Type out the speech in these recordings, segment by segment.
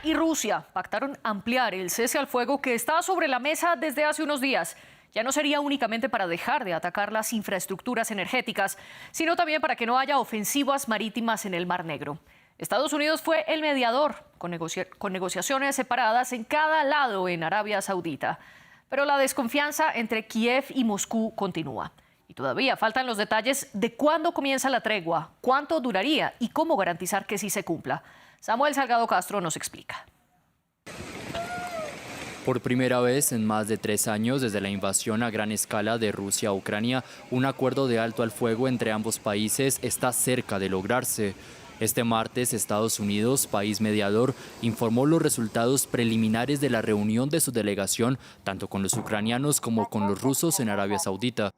y Rusia pactaron ampliar el cese al fuego que está sobre la mesa desde hace unos días. Ya no sería únicamente para dejar de atacar las infraestructuras energéticas, sino también para que no haya ofensivas marítimas en el Mar Negro. Estados Unidos fue el mediador, con negociaciones separadas en cada lado en Arabia Saudita. Pero la desconfianza entre Kiev y Moscú continúa. Y todavía faltan los detalles de cuándo comienza la tregua, cuánto duraría y cómo garantizar que sí se cumpla. Samuel Salgado Castro nos explica. Por primera vez en más de 3 años desde la invasión a gran escala de Rusia a Ucrania, un acuerdo de alto al fuego entre ambos países está cerca de lograrse. Este martes, Estados Unidos, país mediador, informó los resultados preliminares de la reunión de su delegación, tanto con los ucranianos como con los rusos en Arabia Saudita.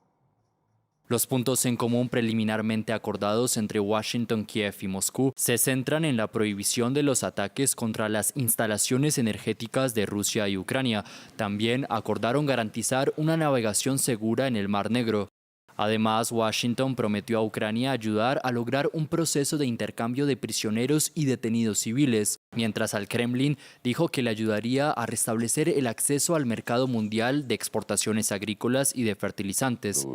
Los puntos en común preliminarmente acordados entre Washington, Kiev y Moscú se centran en la prohibición de los ataques contra las instalaciones energéticas de Rusia y Ucrania. También acordaron garantizar una navegación segura en el Mar Negro. Además, Washington prometió a Ucrania ayudar a lograr un proceso de intercambio de prisioneros y detenidos civiles, mientras al Kremlin dijo que le ayudaría a restablecer el acceso al mercado mundial de exportaciones agrícolas y de fertilizantes.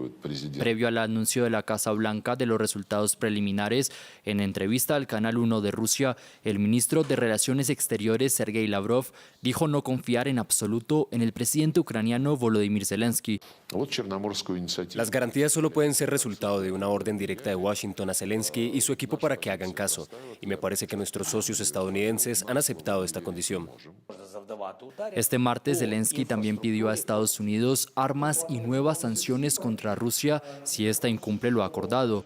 Previo al anuncio de la Casa Blanca de los resultados preliminares, en entrevista al Canal 1 de Rusia, el ministro de Relaciones Exteriores, Sergei Lavrov, dijo no confiar en absoluto en el presidente ucraniano Volodymyr Zelensky. Las garantías solo pueden ser resultado de una orden directa de Washington a Zelensky y su equipo para que hagan caso. Y me parece que nuestros socios estadounidenses han aceptado esta condición. Este martes, Zelensky también pidió a Estados Unidos armas y nuevas sanciones contra Rusia si ésta incumple lo acordado.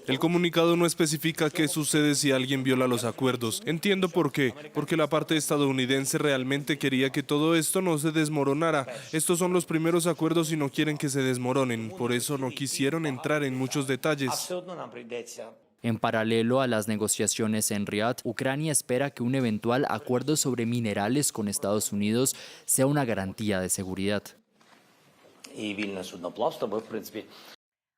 El comunicado no especifica qué sucede si alguien viola los acuerdos. Entiendo por qué. Porque la parte estadounidense realmente quería que todo esto no se desmoronara. Estos son los primeros acuerdos y no quieren que se desmoronen. Por eso no quisieron entrar en muchos detalles. En paralelo a las negociaciones en Riad, Ucrania espera que un eventual acuerdo sobre minerales con Estados Unidos sea una garantía de seguridad.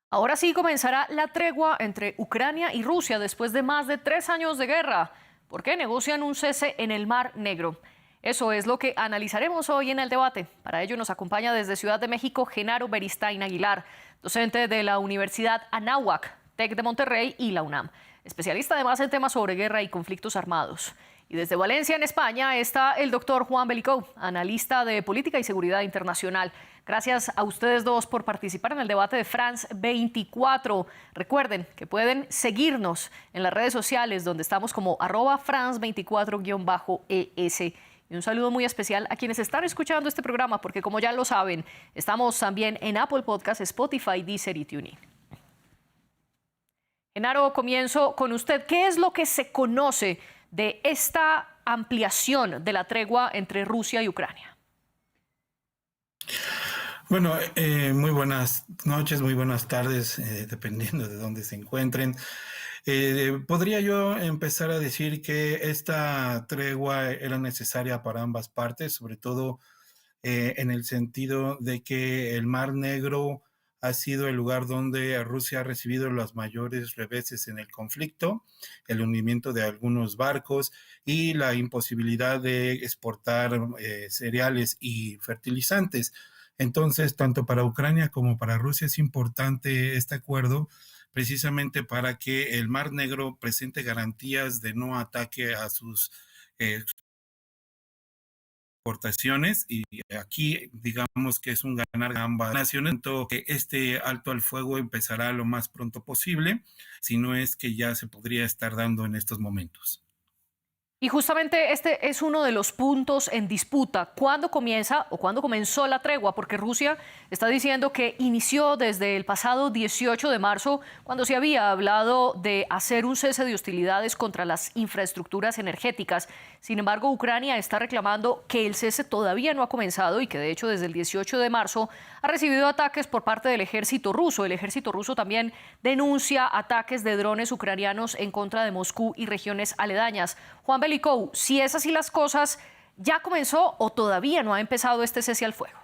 Ahora sí comenzará la tregua entre Ucrania y Rusia después de más de 3 años de guerra. ¿Por qué negocian un cese en el Mar Negro? Eso es lo que analizaremos hoy en el debate. Para ello nos acompaña desde Ciudad de México Genaro Beristain Aguilar, docente de la Universidad Anáhuac, TEC de Monterrey y la UNAM, especialista además en temas sobre guerra y conflictos armados. Y desde Valencia, en España, está el doctor Juan Belicou, analista de política y seguridad internacional. Gracias a ustedes dos por participar en el debate de France 24. Recuerden que pueden seguirnos en las redes sociales, donde estamos como @France24-ES. Y un saludo muy especial a quienes están escuchando este programa, porque como ya lo saben, estamos también en Apple Podcasts, Spotify, Deezer y TuneIn. Genaro, comienzo con usted. ¿Qué es lo que se conoce de esta ampliación de la tregua entre Rusia y Ucrania? Bueno, muy buenas noches, muy buenas tardes, dependiendo de dónde se encuentren. Podría yo empezar a decir que esta tregua era necesaria para ambas partes, sobre todo en el sentido de que el Mar Negro ha sido el lugar donde Rusia ha recibido los mayores reveses en el conflicto, el hundimiento de algunos barcos y la imposibilidad de exportar cereales y fertilizantes. Entonces, tanto para Ucrania como para Rusia es importante este acuerdo, precisamente para que el Mar Negro presente garantías de no ataque a sus exportaciones, y aquí digamos que es un ganar de ambas naciones, que este alto al fuego empezará lo más pronto posible, si no es que ya se podría estar dando en estos momentos. Y justamente este es uno de los puntos en disputa. ¿Cuándo comienza o cuándo comenzó la tregua? Porque Rusia está diciendo que inició desde el pasado 18 de marzo, cuando se había hablado de hacer un cese de hostilidades contra las infraestructuras energéticas. Sin embargo, Ucrania está reclamando que el cese todavía no ha comenzado y que de hecho desde el 18 de marzo ha recibido ataques por parte del ejército ruso. El ejército ruso también denuncia ataques de drones ucranianos en contra de Moscú y regiones aledañas. Juan Belicou, si es así las cosas, ¿ya comenzó o todavía no ha empezado este cese al fuego?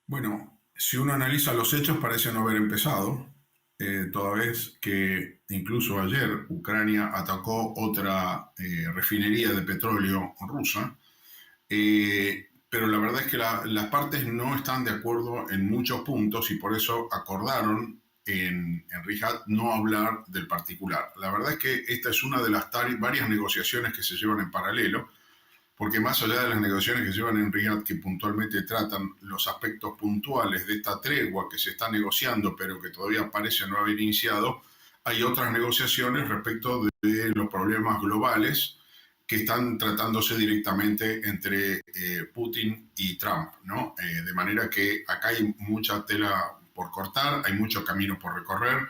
Bueno, si uno analiza los hechos parece no haber empezado. toda vez que incluso ayer Ucrania atacó otra refinería de petróleo rusa, pero la verdad es que las partes no están de acuerdo en muchos puntos y por eso acordaron en Riyadh no hablar del particular. La verdad es que esta es una de las varias negociaciones que se llevan en paralelo, porque más allá de las negociaciones que se llevan en Riyadh, que puntualmente tratan los aspectos puntuales de esta tregua que se está negociando, pero que todavía parece no haber iniciado, hay otras negociaciones respecto de los problemas globales que están tratándose directamente entre Putin y Trump, ¿no? De manera que acá hay mucha tela por cortar, hay mucho camino por recorrer.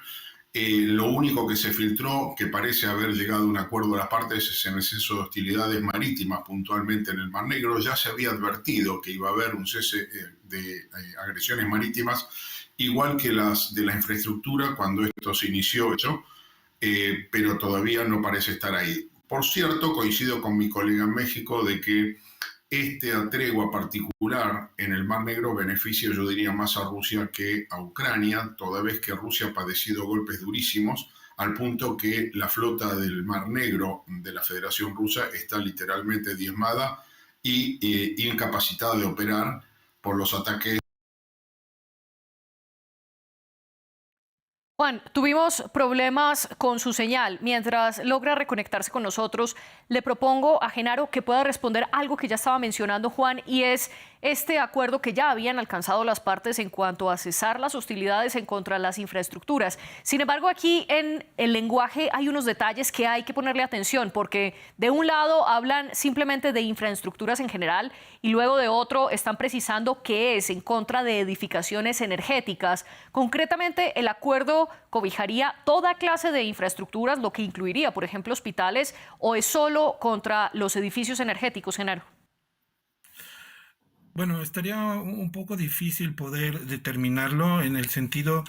Lo único que se filtró, que parece haber llegado a un acuerdo de las partes, es en exceso de hostilidades marítimas, puntualmente en el Mar Negro. Ya se había advertido que iba a haber un cese de agresiones marítimas, igual que las de la infraestructura cuando esto se inició, pero todavía no parece estar ahí. Por cierto, coincido con mi colega en México de que esta tregua particular en el Mar Negro beneficia, yo diría, más a Rusia que a Ucrania, toda vez que Rusia ha padecido golpes durísimos, al punto que la flota del Mar Negro de la Federación Rusa está literalmente diezmada y incapacitada de operar por los ataques. Juan, tuvimos problemas con su señal. Mientras logra reconectarse con nosotros, le propongo a Genaro que pueda responder algo que ya estaba mencionando Juan, y es este acuerdo que ya habían alcanzado las partes en cuanto a cesar las hostilidades en contra de las infraestructuras. Sin embargo, aquí en el lenguaje hay unos detalles que hay que ponerle atención, porque de un lado hablan simplemente de infraestructuras en general y luego de otro están precisando que es en contra de edificaciones energéticas. Concretamente, el acuerdo cobijaría toda clase de infraestructuras, lo que incluiría, por ejemplo, hospitales, o es solo contra los edificios energéticos, Genaro. Bueno, estaría un poco difícil poder determinarlo en el sentido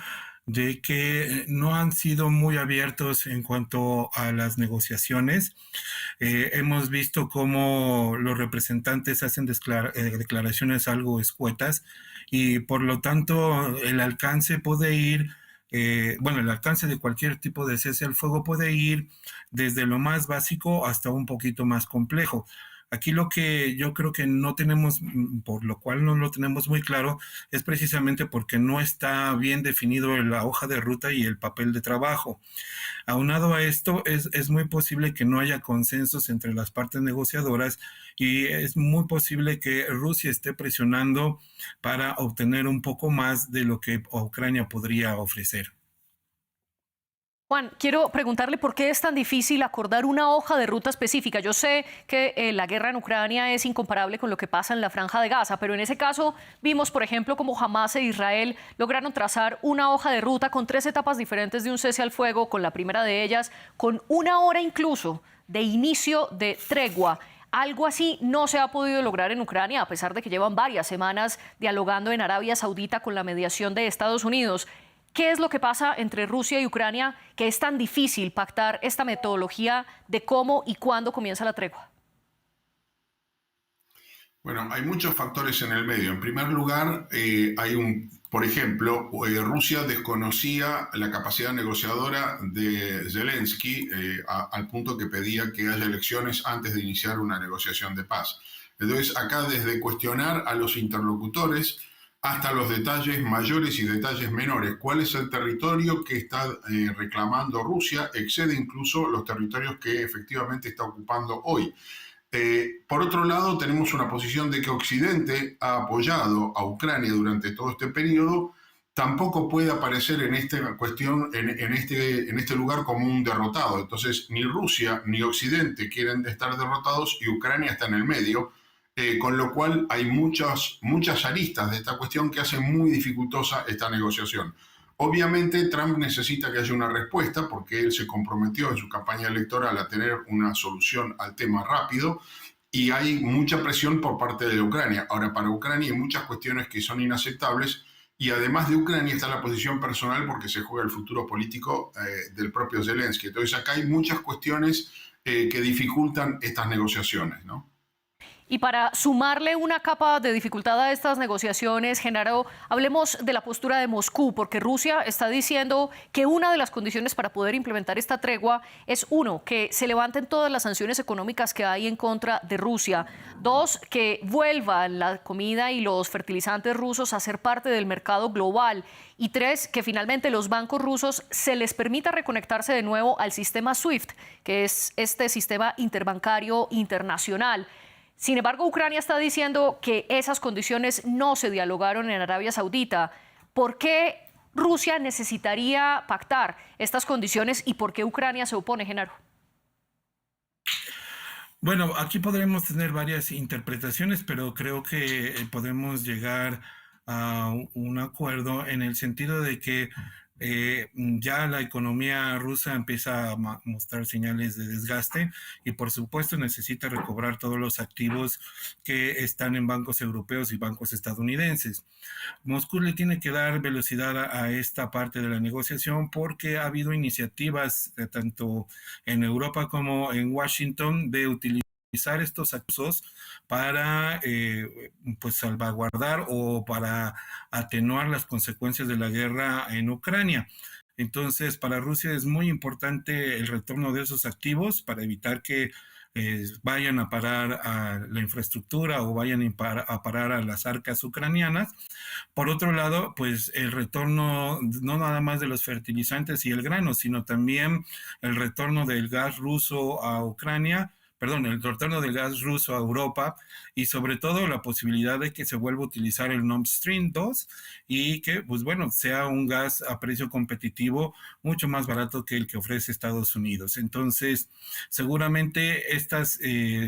de que no han sido muy abiertos en cuanto a las negociaciones. Hemos visto cómo los representantes hacen declaraciones algo escuetas y por lo tanto el alcance puede ir, el alcance de cualquier tipo de cese al fuego puede ir desde lo más básico hasta un poquito más complejo. Aquí lo que yo creo que no tenemos, por lo cual no lo tenemos muy claro, es precisamente porque no está bien definido la hoja de ruta y el papel de trabajo. Aunado a esto, es muy posible que no haya consensos entre las partes negociadoras y es muy posible que Rusia esté presionando para obtener un poco más de lo que Ucrania podría ofrecer. Juan, quiero preguntarle por qué es tan difícil acordar una hoja de ruta específica. Yo sé que la guerra en Ucrania es incomparable con lo que pasa en la Franja de Gaza, pero en ese caso vimos, por ejemplo, cómo Hamás e Israel lograron trazar una hoja de ruta con 3 etapas diferentes de un cese al fuego, con la primera de ellas con 1 hora incluso de inicio de tregua. Algo así no se ha podido lograr en Ucrania, a pesar de que llevan varias semanas dialogando en Arabia Saudita con la mediación de Estados Unidos. ¿Qué es lo que pasa entre Rusia y Ucrania que es tan difícil pactar esta metodología de cómo y cuándo comienza la tregua? Bueno, hay muchos factores en el medio. En primer lugar, por ejemplo, Rusia desconocía la capacidad negociadora de Zelensky al punto que pedía que haya elecciones antes de iniciar una negociación de paz. Entonces, acá desde cuestionar a los interlocutores hasta los detalles mayores y detalles menores. ¿Cuál es el territorio que está reclamando Rusia? Excede incluso los territorios que efectivamente está ocupando hoy. Por otro lado, tenemos una posición de que Occidente ha apoyado a Ucrania durante todo este periodo. Tampoco puede aparecer en esta cuestión, en este lugar como un derrotado. Entonces, ni Rusia ni Occidente quieren estar derrotados y Ucrania está en el medio. Con lo cual hay muchas aristas de esta cuestión que hacen muy dificultosa esta negociación. Obviamente Trump necesita que haya una respuesta porque él se comprometió en su campaña electoral a tener una solución al tema rápido y hay mucha presión por parte de Ucrania. Ahora, para Ucrania hay muchas cuestiones que son inaceptables y además de Ucrania está la posición personal porque se juega el futuro político del propio Zelensky. Entonces acá hay muchas cuestiones que dificultan estas negociaciones, ¿no? Y para sumarle una capa de dificultad a estas negociaciones, Genaro, hablemos de la postura de Moscú, porque Rusia está diciendo que una de las condiciones para poder implementar esta tregua es, uno, que se levanten todas las sanciones económicas que hay en contra de Rusia; dos, que vuelvan la comida y los fertilizantes rusos a ser parte del mercado global; y tres, que finalmente los bancos rusos se les permita reconectarse de nuevo al sistema SWIFT, que es este sistema interbancario internacional. Sin embargo, Ucrania está diciendo que esas condiciones no se dialogaron en Arabia Saudita. ¿Por qué Rusia necesitaría pactar estas condiciones y por qué Ucrania se opone, Genaro? Bueno, aquí podremos tener varias interpretaciones, pero creo que podemos llegar a un acuerdo en el sentido de que ya la economía rusa empieza a mostrar señales de desgaste y por supuesto necesita recobrar todos los activos que están en bancos europeos y bancos estadounidenses. Moscú le tiene que dar velocidad a esta parte de la negociación porque ha habido iniciativas tanto en Europa como en Washington de utilizar estos actos para pues salvaguardar o para atenuar las consecuencias de la guerra en Ucrania. Entonces, para Rusia es muy importante el retorno de esos activos para evitar que vayan a parar a la infraestructura o vayan a parar a las arcas ucranianas. Por otro lado, pues el retorno no nada más de los fertilizantes y el grano, sino también el retorno del gas ruso a Ucrania, perdón, el retorno del gas ruso a Europa y sobre todo la posibilidad de que se vuelva a utilizar el Nord Stream 2 y que, pues bueno, sea un gas a precio competitivo mucho más barato que el que ofrece Estados Unidos. Entonces, seguramente estas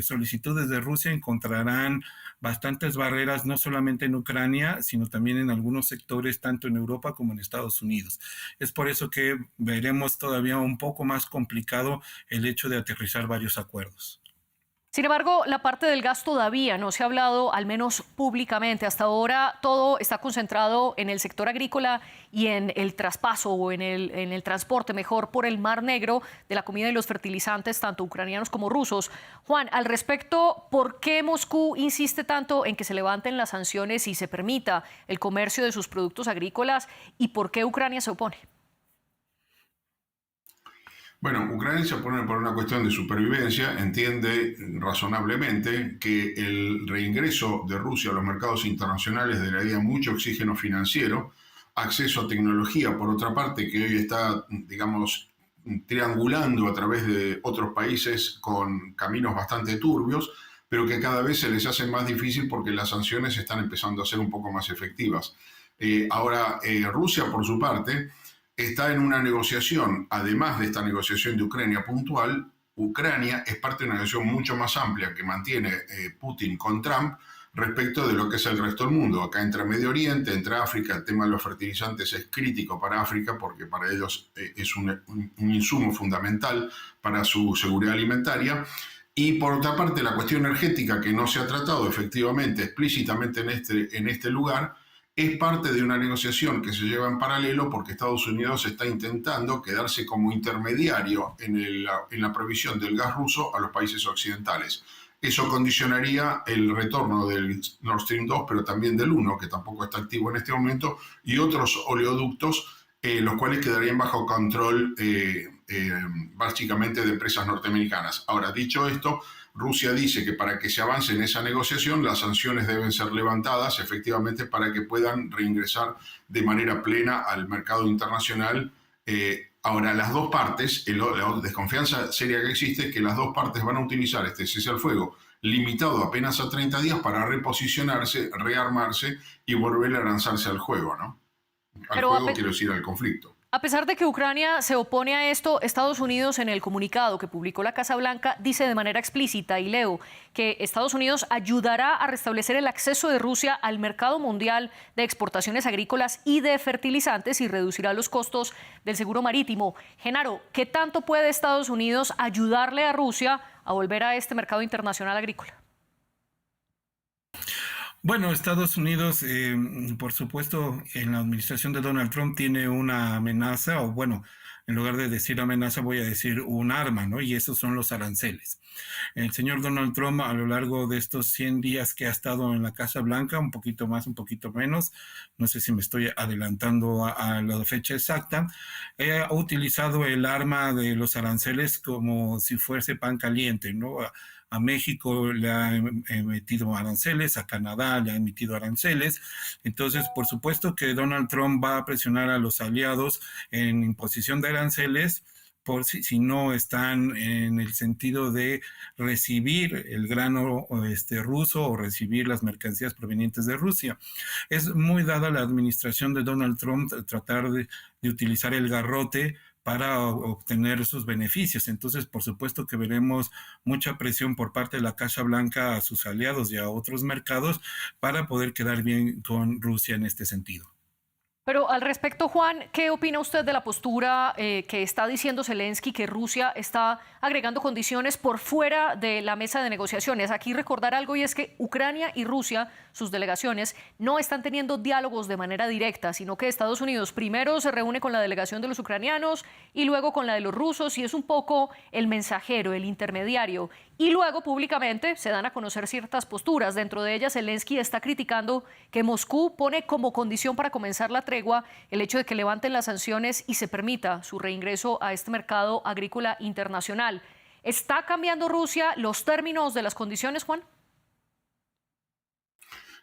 solicitudes de Rusia encontrarán bastantes barreras, no solamente en Ucrania, sino también en algunos sectores, tanto en Europa como en Estados Unidos. Es por eso que veremos todavía un poco más complicado el hecho de aterrizar varios acuerdos. Sin embargo, la parte del gas todavía no se ha hablado, al menos públicamente. Hasta ahora todo está concentrado en el sector agrícola y en el traspaso o en el transporte, mejor, por el Mar Negro de la comida y los fertilizantes, tanto ucranianos como rusos. Juan, al respecto, ¿por qué Moscú insiste tanto en que se levanten las sanciones y se permita el comercio de sus productos agrícolas? ¿Y por qué Ucrania se opone? Bueno, Ucrania se opone por una cuestión de supervivencia, entiende razonablemente que el reingreso de Rusia a los mercados internacionales le daría mucho oxígeno financiero, acceso a tecnología, por otra parte, que hoy está, digamos, triangulando a través de otros países con caminos bastante turbios, pero que cada vez se les hace más difícil porque las sanciones están empezando a ser un poco más efectivas. Ahora, Rusia, por su parte, está en una negociación, además de esta negociación de Ucrania puntual. Ucrania es parte de una negociación mucho más amplia que mantiene Putin con Trump respecto de lo que es el resto del mundo. Acá entra Medio Oriente, entra África, el tema de los fertilizantes es crítico para África porque para ellos es un insumo fundamental para su seguridad alimentaria. Y por otra parte, la cuestión energética, que no se ha tratado efectivamente, explícitamente en este lugar, es parte de una negociación que se lleva en paralelo porque Estados Unidos está intentando quedarse como intermediario en la provisión del gas ruso a los países occidentales. Eso condicionaría el retorno del Nord Stream 2, pero también del 1, que tampoco está activo en este momento, y otros oleoductos, los cuales quedarían bajo control básicamente de empresas norteamericanas. Ahora, dicho esto, Rusia dice que para que se avance en esa negociación, las sanciones deben ser levantadas efectivamente para que puedan reingresar de manera plena al mercado internacional. Ahora, las dos partes, la desconfianza seria que existe es que las dos partes van a utilizar este cese al fuego limitado apenas a 30 días para reposicionarse, rearmarse y volver a lanzarse al juego, ¿no? Quiero decir, al conflicto. A pesar de que Ucrania se opone a esto, Estados Unidos, en el comunicado que publicó la Casa Blanca, dice de manera explícita, y leo, que Estados Unidos ayudará a restablecer el acceso de Rusia al mercado mundial de exportaciones agrícolas y de fertilizantes y reducirá los costos del seguro marítimo. Genaro, ¿qué tanto puede Estados Unidos ayudarle a Rusia a volver a este mercado internacional agrícola? Bueno, Estados Unidos, por supuesto, en la administración de Donald Trump tiene una amenaza, o bueno, en lugar de decir amenaza, voy a decir un arma, ¿no? Y esos son los aranceles. El señor Donald Trump, a lo largo de estos 100 días que ha estado en la Casa Blanca, un poquito más, un poquito menos, no sé si me estoy adelantando a la fecha exacta, ha utilizado el arma de los aranceles como si fuese pan caliente, ¿no? A México le ha emitido aranceles, a Canadá le ha emitido aranceles. Entonces, por supuesto que Donald Trump va a presionar a los aliados en imposición de aranceles por si no están en el sentido de recibir el grano ruso o recibir las mercancías provenientes de Rusia. Es muy dada la administración de Donald Trump tratar de utilizar el garrote para obtener sus beneficios. Entonces, por supuesto que veremos mucha presión por parte de la Casa Blanca a sus aliados y a otros mercados para poder quedar bien con Rusia en este sentido. Pero al respecto, Juan, ¿qué opina usted de la postura que está diciendo Zelensky, que Rusia está agregando condiciones por fuera de la mesa de negociaciones? Aquí recordar algo, y es que Ucrania y Rusia, sus delegaciones, no están teniendo diálogos de manera directa, sino que Estados Unidos primero se reúne con la delegación de los ucranianos y luego con la de los rusos, y es un poco el mensajero, el intermediario. Y luego públicamente se dan a conocer ciertas posturas. Dentro de ellas, Zelensky está criticando que Moscú pone como condición para comenzar la tregua el hecho de que levanten las sanciones y se permita su reingreso a este mercado agrícola internacional. ¿Está cambiando Rusia los términos de las condiciones, Juan?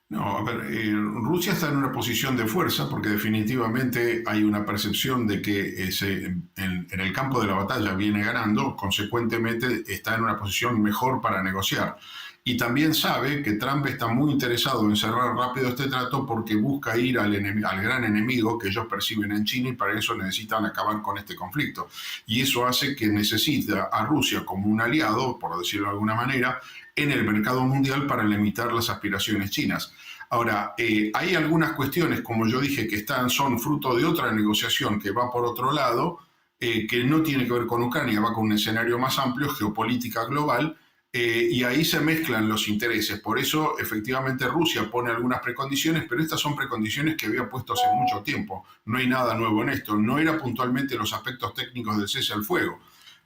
No, a ver, Rusia está en una posición de fuerza porque definitivamente hay una percepción de que en el campo de la batalla viene ganando, consecuentemente está en una posición mejor para negociar. Y también sabe que Trump está muy interesado en cerrar rápido este trato porque busca ir al gran enemigo que ellos perciben en China, y para eso necesitan acabar con este conflicto. Y eso hace que necesita a Rusia como un aliado, por decirlo de alguna manera, en el mercado mundial para limitar las aspiraciones chinas. Ahora, hay algunas cuestiones, como yo dije, que son fruto de otra negociación que va por otro lado, que no tiene que ver con Ucrania, va con un escenario más amplio, geopolítica global, y ahí se mezclan los intereses. Por eso, efectivamente, Rusia pone algunas precondiciones, pero estas son precondiciones que había puesto hace mucho tiempo. No hay nada nuevo en esto. No era puntualmente los aspectos técnicos del cese al fuego.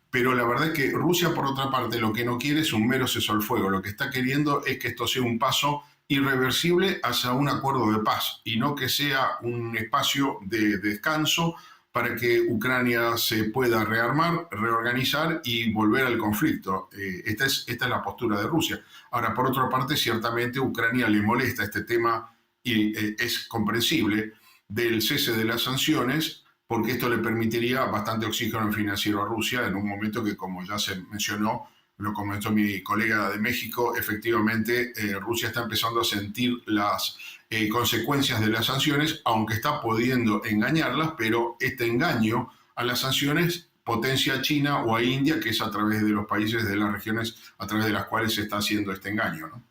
Pero la verdad es que Rusia, por otra parte, lo que no quiere es un mero cese al fuego. Lo que está queriendo es que esto sea un paso irreversible hacia un acuerdo de paz y no que sea un espacio de descanso para que Ucrania se pueda rearmar, reorganizar y volver al conflicto. Esta es la postura de Rusia. Ahora, por otra parte, ciertamente Ucrania le molesta este tema, y es comprensible, del cese de las sanciones, porque esto le permitiría bastante oxígeno financiero a Rusia en un momento que, como ya se mencionó, lo comentó mi colega de México, efectivamente Rusia está empezando a sentir las consecuencias de las sanciones, aunque está pudiendo engañarlas, pero este engaño a las sanciones potencia a China o a India, que es a través de los países de las regiones a través de las cuales se está haciendo este engaño, ¿no?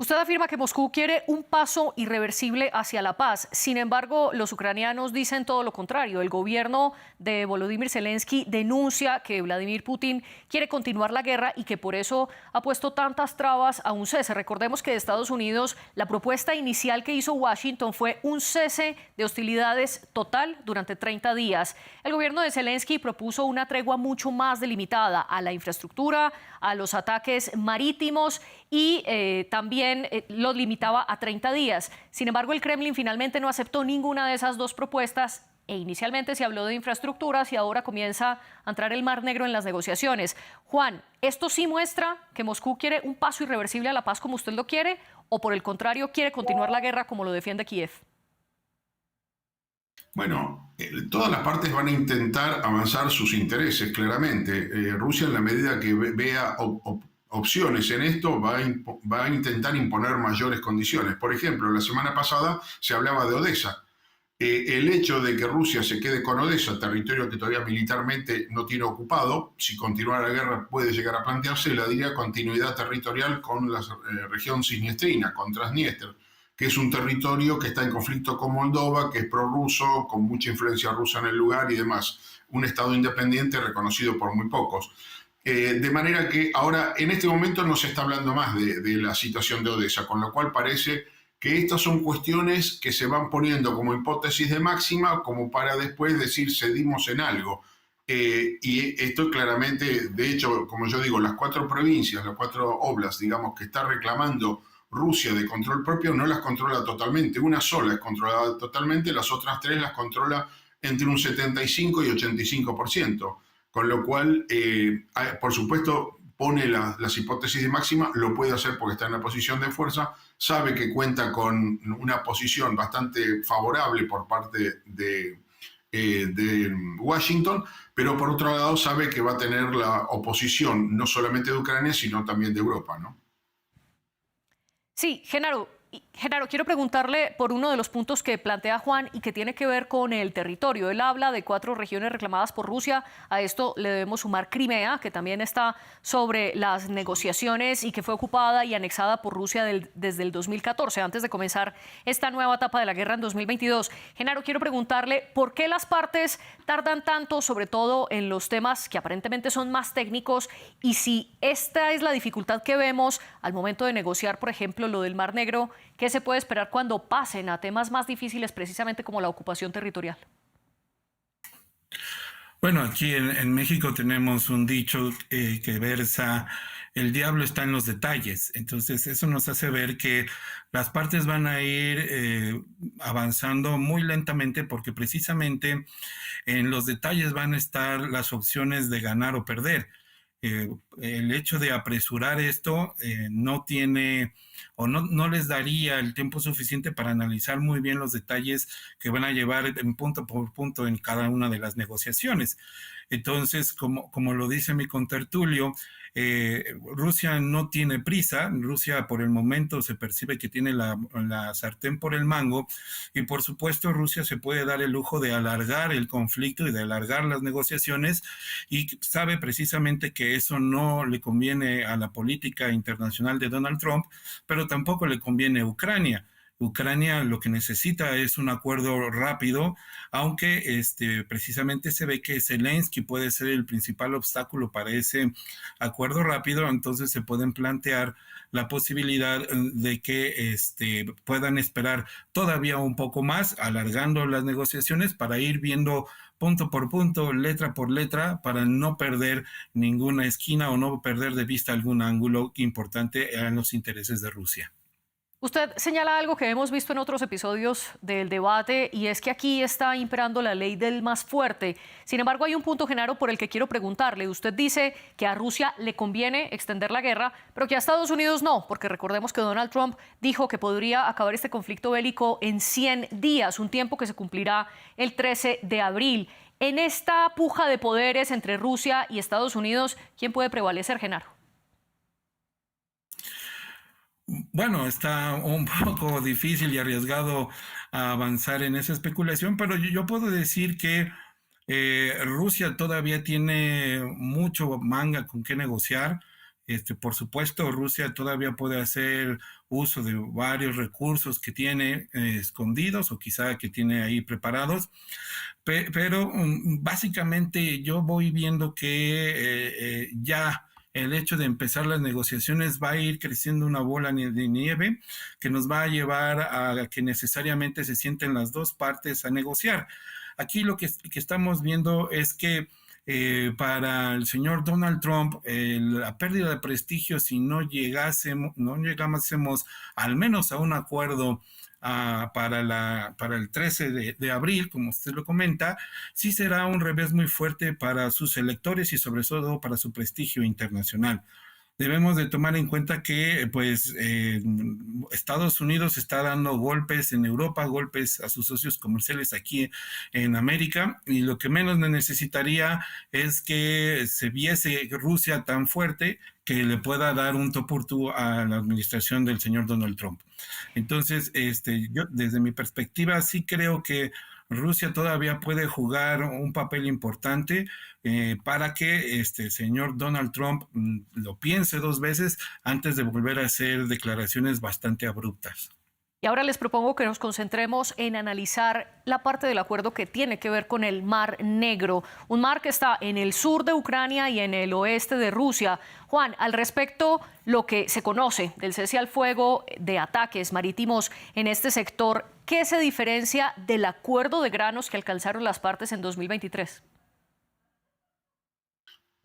Usted afirma que Moscú quiere un paso irreversible hacia la paz. Sin embargo, los ucranianos dicen todo lo contrario. El gobierno de Volodymyr Zelensky denuncia que Vladimir Putin quiere continuar la guerra y que por eso ha puesto tantas trabas a un cese. Recordemos que de Estados Unidos la propuesta inicial que hizo Washington fue un cese de hostilidades total durante 30 días. El gobierno de Zelensky propuso una tregua mucho más delimitada a la infraestructura, a los ataques marítimos y también lo limitaba a 30 días. Sin embargo, el Kremlin finalmente no aceptó ninguna de esas dos propuestas e inicialmente se habló de infraestructuras y ahora comienza a entrar el Mar Negro en las negociaciones. Juan, ¿esto sí muestra que Moscú quiere un paso irreversible a la paz como usted lo quiere o por el contrario quiere continuar la guerra como lo defiende Kiev? Bueno, todas las partes van a intentar avanzar sus intereses, claramente. Rusia, en la medida que vea opciones en esto, va a intentar imponer mayores condiciones. Por ejemplo, la semana pasada se hablaba de Odessa. El hecho de que Rusia se quede con Odessa, territorio que todavía militarmente no tiene ocupado, si continúa la guerra puede llegar a plantearse, la diría continuidad territorial con la región cisniestrina, con Transnistria, que es un territorio que está en conflicto con Moldova, que es prorruso, con mucha influencia rusa en el lugar y demás. Un estado independiente reconocido por muy pocos. De manera que ahora, en este momento, no se está hablando más de la situación de Odessa, con lo cual parece que estas son cuestiones que se van poniendo como hipótesis de máxima, como para después decir cedimos en algo. Y esto claramente, de hecho, como yo digo, las 4 provincias, las 4 oblasts, digamos, que está reclamando Rusia de control propio, no las controla totalmente. Una sola es controlada totalmente, las otras 3 las controla entre un 75 y 85%. Con lo cual, por supuesto, pone las hipótesis de máxima, lo puede hacer porque está en la posición de fuerza, sabe que cuenta con una posición bastante favorable por parte de Washington, pero por otro lado sabe que va a tener la oposición no solamente de Ucrania, sino también de Europa, ¿no? Sí, Genaro, quiero preguntarle por uno de los puntos que plantea Juan y que tiene que ver con el territorio. Él habla de 4 regiones reclamadas por Rusia. A esto le debemos sumar Crimea, que también está sobre las negociaciones y que fue ocupada y anexada por Rusia desde el 2014, antes de comenzar esta nueva etapa de la guerra en 2022. Genaro, quiero preguntarle por qué las partes tardan tanto, sobre todo en los temas que aparentemente son más técnicos, y si esta es la dificultad que vemos al momento de negociar, por ejemplo, lo del Mar Negro. ¿Qué se puede esperar cuando pasen a temas más difíciles, precisamente como la ocupación territorial? Bueno, aquí en México tenemos un dicho que versa: el diablo está en los detalles. Entonces eso nos hace ver que las partes van a ir avanzando muy lentamente, porque precisamente en los detalles van a estar las opciones de ganar o perder. El hecho de apresurar esto no tiene o no les daría el tiempo suficiente para analizar muy bien los detalles que van a llevar en punto por punto en cada una de las negociaciones. Entonces, como lo dice mi contertulio, Rusia no tiene prisa. Rusia por el momento se percibe que tiene la sartén por el mango, y por supuesto Rusia se puede dar el lujo de alargar el conflicto y de alargar las negociaciones, y sabe precisamente que eso no le conviene a la política internacional de Donald Trump, pero tampoco le conviene a Ucrania. Ucrania lo que necesita es un acuerdo rápido, aunque precisamente se ve que Zelensky puede ser el principal obstáculo para ese acuerdo rápido. Entonces se pueden plantear la posibilidad de que puedan esperar todavía un poco más, alargando las negociaciones para ir viendo punto por punto, letra por letra, para no perder ninguna esquina o no perder de vista algún ángulo importante en los intereses de Rusia. Usted señala algo que hemos visto en otros episodios del debate, y es que aquí está imperando la ley del más fuerte. Sin embargo, hay un punto, Genaro, por el que quiero preguntarle. Usted dice que a Rusia le conviene extender la guerra, pero que a Estados Unidos no, porque recordemos que Donald Trump dijo que podría acabar este conflicto bélico en 100 días, un tiempo que se cumplirá el 13 de abril. En esta puja de poderes entre Rusia y Estados Unidos, ¿quién puede prevalecer, Genaro? Bueno, está un poco difícil y arriesgado avanzar en esa especulación, pero yo puedo decir que Rusia todavía tiene mucho manga con qué negociar. Por supuesto, Rusia todavía puede hacer uso de varios recursos que tiene escondidos o quizá que tiene ahí preparados, pero básicamente yo voy viendo que ya el hecho de empezar las negociaciones va a ir creciendo una bola de nieve que nos va a llevar a que necesariamente se sienten las dos partes a negociar. Aquí lo que estamos viendo es que para el señor Donald Trump, la pérdida de prestigio, si no llegásemos al menos a un acuerdo para el 13 de abril, como usted lo comenta, sí será un revés muy fuerte para sus electores y sobre todo para su prestigio internacional. Debemos de tomar en cuenta que Estados Unidos está dando golpes en Europa, golpes a sus socios comerciales aquí en América, y lo que menos necesitaría es que se viese Rusia tan fuerte que le pueda dar un tú por tú a la administración del señor Donald Trump. Entonces, yo desde mi perspectiva sí creo que Rusia todavía puede jugar un papel importante para que el señor Donald Trump lo piense dos veces antes de volver a hacer declaraciones bastante abruptas. Y ahora les propongo que nos concentremos en analizar la parte del acuerdo que tiene que ver con el Mar Negro, un mar que está en el sur de Ucrania y en el oeste de Rusia. Juan, al respecto, lo que se conoce del cese al fuego de ataques marítimos en este sector, ¿qué se diferencia del acuerdo de granos que alcanzaron las partes en 2023?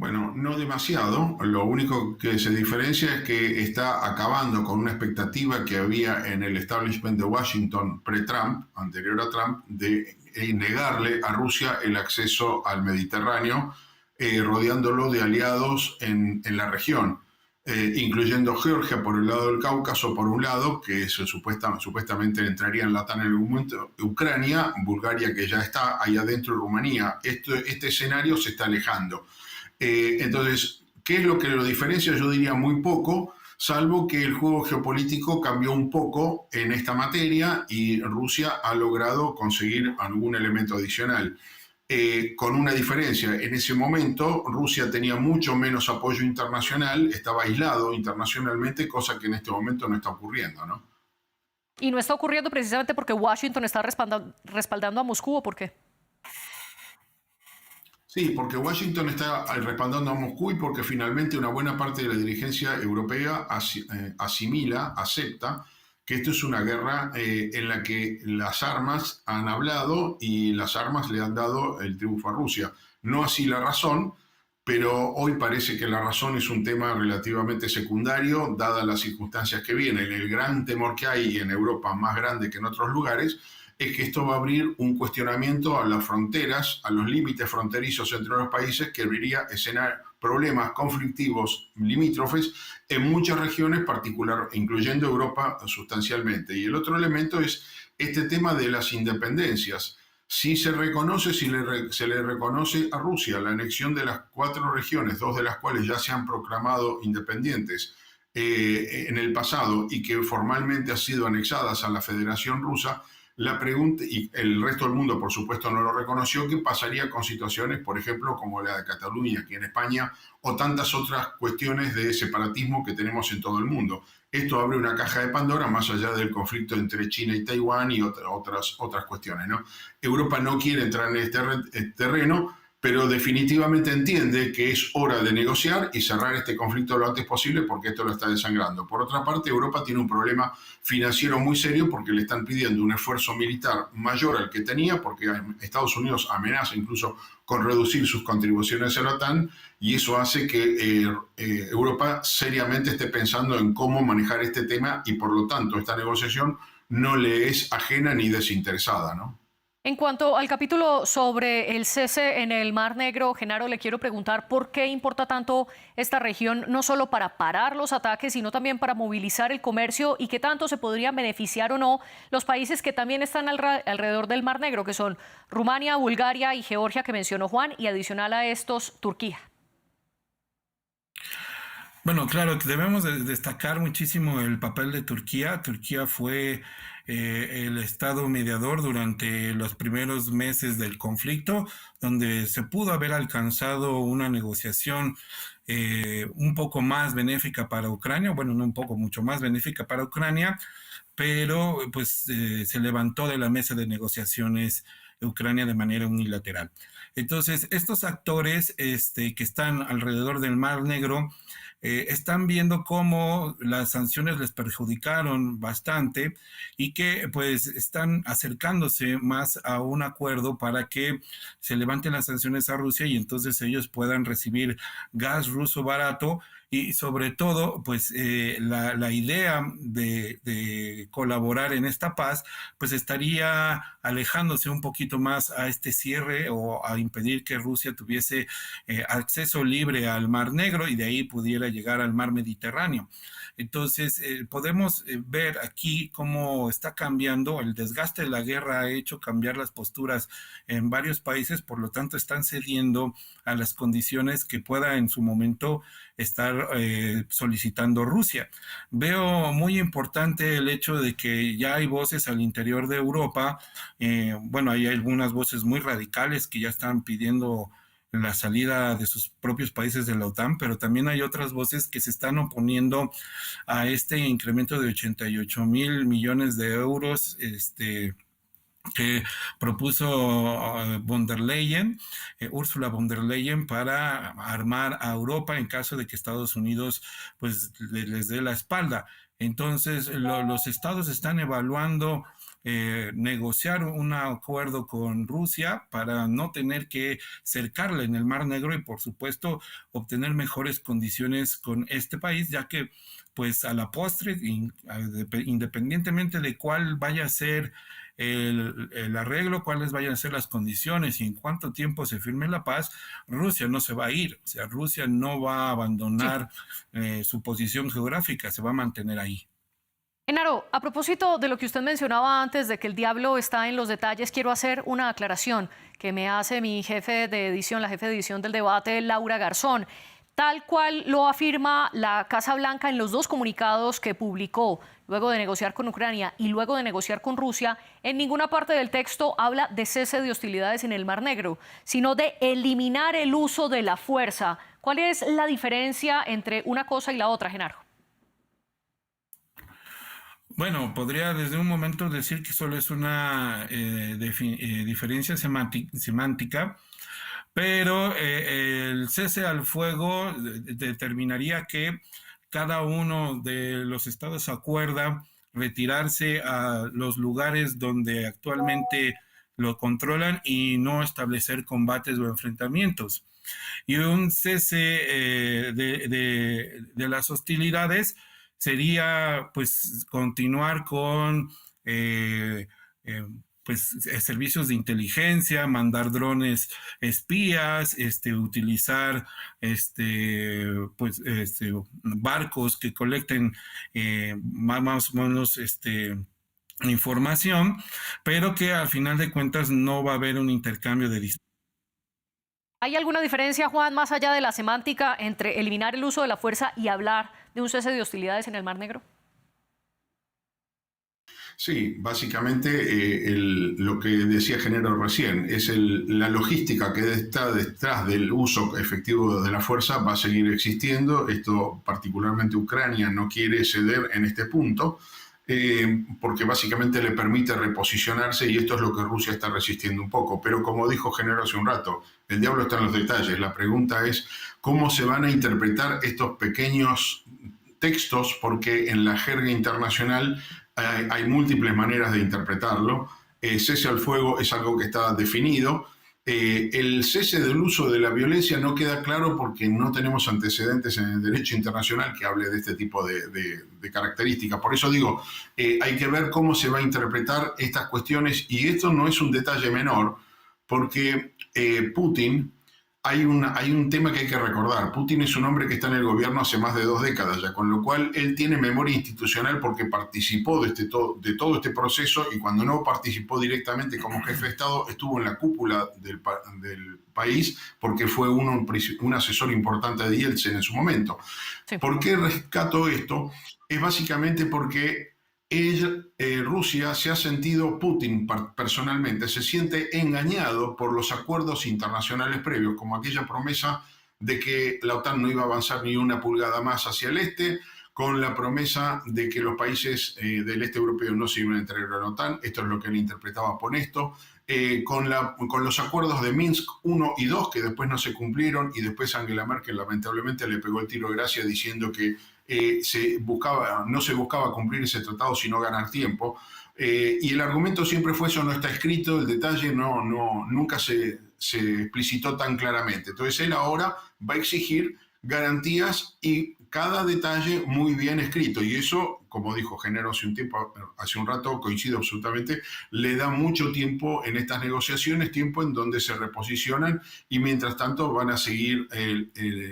Bueno, no demasiado. Lo único que se diferencia es que está acabando con una expectativa que había en el establishment de Washington pre-Trump, anterior a Trump, de negarle a Rusia el acceso al Mediterráneo, rodeándolo de aliados en la región, incluyendo Georgia por el lado del Cáucaso, por un lado, que supuestamente entraría en la OTAN en algún momento, Ucrania, Bulgaria, que ya está ahí adentro, y Rumanía. Este escenario se está alejando. Entonces, ¿qué es lo que lo diferencia? Yo diría muy poco, salvo que el juego geopolítico cambió un poco en esta materia y Rusia ha logrado conseguir algún elemento adicional. Con una diferencia, en ese momento Rusia tenía mucho menos apoyo internacional, estaba aislado internacionalmente, cosa que en este momento no está ocurriendo, ¿no? Y no está ocurriendo precisamente porque Washington está respaldando a Moscú, ¿o por qué? Sí, porque Washington está respaldando a Moscú y porque finalmente una buena parte de la dirigencia europea acepta que esto es una guerra en la que las armas han hablado y las armas le han dado el triunfo a Rusia. No así la razón, pero hoy parece que la razón es un tema relativamente secundario, dadas las circunstancias que vienen. El gran temor que hay en Europa, más grande que en otros lugares, es que esto va a abrir un cuestionamiento a las fronteras, a los límites fronterizos entre los países, que abriría problemas conflictivos limítrofes en muchas regiones, incluyendo Europa sustancialmente. Y el otro elemento es este tema de las independencias. Si se le reconoce a Rusia la anexión de las 4 regiones, 2 de las cuales ya se han proclamado independientes en el pasado y que formalmente han sido anexadas a la Federación Rusa, la pregunta, y el resto del mundo por supuesto no lo reconoció, ¿qué pasaría con situaciones, por ejemplo, como la de Cataluña aquí en España, o tantas otras cuestiones de separatismo que tenemos en todo el mundo? Esto abre una caja de Pandora más allá del conflicto entre China y Taiwán y otras cuestiones, ¿no? Europa no quiere entrar en este terreno, pero definitivamente entiende que es hora de negociar y cerrar este conflicto lo antes posible porque esto lo está desangrando. Por otra parte, Europa tiene un problema financiero muy serio porque le están pidiendo un esfuerzo militar mayor al que tenía, porque Estados Unidos amenaza incluso con reducir sus contribuciones a la OTAN, y eso hace que Europa seriamente esté pensando en cómo manejar este tema y por lo tanto esta negociación no le es ajena ni desinteresada, ¿no? En cuanto al capítulo sobre el cese en el Mar Negro, Genaro, le quiero preguntar por qué importa tanto esta región, no solo para parar los ataques, sino también para movilizar el comercio, y qué tanto se podrían beneficiar o no los países que también están alrededor del Mar Negro, que son Rumania, Bulgaria y Georgia, que mencionó Juan, y adicional a estos, Turquía. Bueno, claro, debemos destacar muchísimo el papel de Turquía. Turquía fue el estado mediador durante los primeros meses del conflicto, donde se pudo haber alcanzado una negociación un poco más benéfica para Ucrania, bueno, no un poco, mucho más benéfica para Ucrania, pero pues se levantó de la mesa de negociaciones Ucrania de manera unilateral. Entonces, estos actores que están alrededor del Mar Negro están viendo cómo las sanciones les perjudicaron bastante y que pues están acercándose más a un acuerdo para que se levanten las sanciones a Rusia y entonces ellos puedan recibir gas ruso barato. Y sobre todo, pues la idea de colaborar en esta paz, pues estaría alejándose un poquito más a este cierre o a impedir que Rusia tuviese acceso libre al Mar Negro y de ahí pudiera llegar al Mar Mediterráneo. Entonces, podemos ver aquí cómo está cambiando, el desgaste de la guerra ha hecho cambiar las posturas en varios países, por lo tanto están cediendo a las condiciones que pueda en su momento estar solicitando Rusia. Veo muy importante el hecho de que ya hay voces al interior de Europa, bueno, hay algunas voces muy radicales que ya están pidiendo la salida de sus propios países de la OTAN, pero también hay otras voces que se están oponiendo a este incremento de 88,000 millones de euros que propuso Ursula von der Leyen, para armar a Europa en caso de que Estados Unidos pues les dé la espalda. Entonces los estados están evaluando negociar un acuerdo con Rusia para no tener que cercarla en el Mar Negro y, por supuesto, obtener mejores condiciones con este país, ya que, pues, a la postre, independientemente de cuál vaya a ser el arreglo, cuáles vayan a ser las condiciones y en cuánto tiempo se firme la paz, Rusia no se va a ir. O sea, Rusia no va a abandonar su posición geográfica, se va a mantener ahí. Genaro, a propósito de lo que usted mencionaba antes, de que el diablo está en los detalles, quiero hacer una aclaración que me hace mi jefe de edición, la jefe de edición del debate, Laura Garzón. Tal cual lo afirma la Casa Blanca en los dos comunicados que publicó luego de negociar con Ucrania y luego de negociar con Rusia, en ninguna parte del texto habla de cese de hostilidades en el Mar Negro, sino de eliminar el uso de la fuerza. ¿Cuál es la diferencia entre una cosa y la otra, Genaro? Bueno, podría desde un momento decir que solo es una diferencia semántica, pero el cese al fuego determinaría que cada uno de los estados acuerda retirarse a los lugares donde actualmente lo controlan y no establecer combates o enfrentamientos. Y un cese de las hostilidades sería, pues, continuar con servicios de inteligencia, mandar drones espías, utilizar barcos que colecten más o menos información, pero que al final de cuentas no va a haber un intercambio de disparos. ¿Hay alguna diferencia, Juan, más allá de la semántica, entre eliminar el uso de la fuerza y hablar de un cese de hostilidades en el Mar Negro? Sí, básicamente lo que decía Genaro recién, es la logística que está detrás del uso efectivo de la fuerza va a seguir existiendo. Esto particularmente Ucrania no quiere ceder en este punto, porque básicamente le permite reposicionarse y esto es lo que Rusia está resistiendo un poco. Pero como dijo Genaro hace un rato, el diablo está en los detalles. La pregunta es cómo se van a interpretar estos pequeños textos, porque en la jerga internacional hay múltiples maneras de interpretarlo. Cese al fuego es algo que está definido. El cese del uso de la violencia no queda claro porque no tenemos antecedentes en el derecho internacional que hable de este tipo de características. Por eso digo, hay que ver cómo se va a interpretar estas cuestiones, y esto no es un detalle menor, porque Putin, hay un tema que hay que recordar. Putin es un hombre que está en el gobierno hace más de 2 décadas ya, con lo cual él tiene memoria institucional porque participó de todo este proceso, y cuando no participó directamente como jefe de Estado, estuvo en la cúpula del país porque fue un asesor importante de Yeltsin en su momento. Sí. ¿Por qué rescato esto? Es básicamente porque Rusia se ha sentido, Putin personalmente, se siente engañado por los acuerdos internacionales previos, como aquella promesa de que la OTAN no iba a avanzar ni una pulgada más hacia el este, con la promesa de que los países del este europeo no se iban a integrar a la OTAN. Esto es lo que él interpretaba por esto. Con los acuerdos de Minsk 1 y 2, que después no se cumplieron, y después Angela Merkel lamentablemente le pegó el tiro de gracia diciendo que no se buscaba cumplir ese tratado sino ganar tiempo, y el argumento siempre fue: eso no está escrito, el detalle nunca se explicitó tan claramente. Entonces él ahora va a exigir garantías y cada detalle muy bien escrito, y eso, como dijo Genaro hace un rato, coincido absolutamente, le da mucho tiempo en estas negociaciones, tiempo en donde se reposicionan, y mientras tanto van a seguir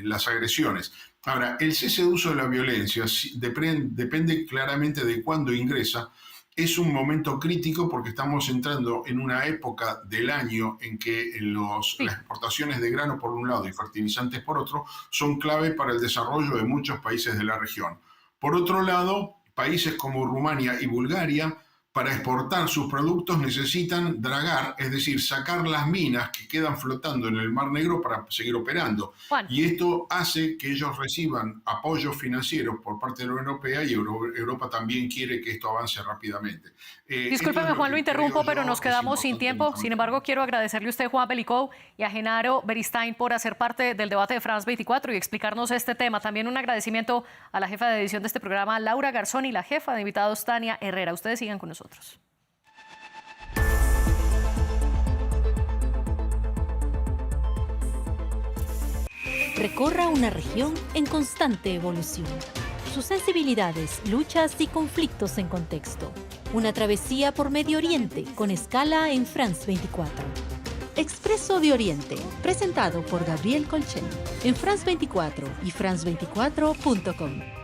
las agresiones. Ahora, el cese de uso de la violencia depende claramente de cuándo ingresa. Es un momento crítico porque estamos entrando en una época del año en que las exportaciones de grano por un lado y fertilizantes por otro son clave para el desarrollo de muchos países de la región. Por otro lado, países como Rumania y Bulgaria, para exportar sus productos necesitan dragar, es decir, sacar las minas que quedan flotando en el Mar Negro para seguir operando. Juan. Y esto hace que ellos reciban apoyo financiero por parte de la Unión Europea, y Europa también quiere que esto avance rápidamente. Discúlpeme, Juan, lo interrumpo, pero nos quedamos sin tiempo. Sin embargo, quiero agradecerle a usted, Juan Belicov, y a Genaro Beristain por hacer parte del debate de France 24 y explicarnos este tema. También un agradecimiento a la jefa de edición de este programa, Laura Garzón, y la jefa de invitados, Tania Herrera. Ustedes sigan con nosotros. recorra una región en constante evolución. Sus sensibilidades, luchas y conflictos en contexto. Una travesía por Medio Oriente con escala en France 24. Expreso de Oriente, presentado por Gabriel Colchen, en France 24 y france24.com.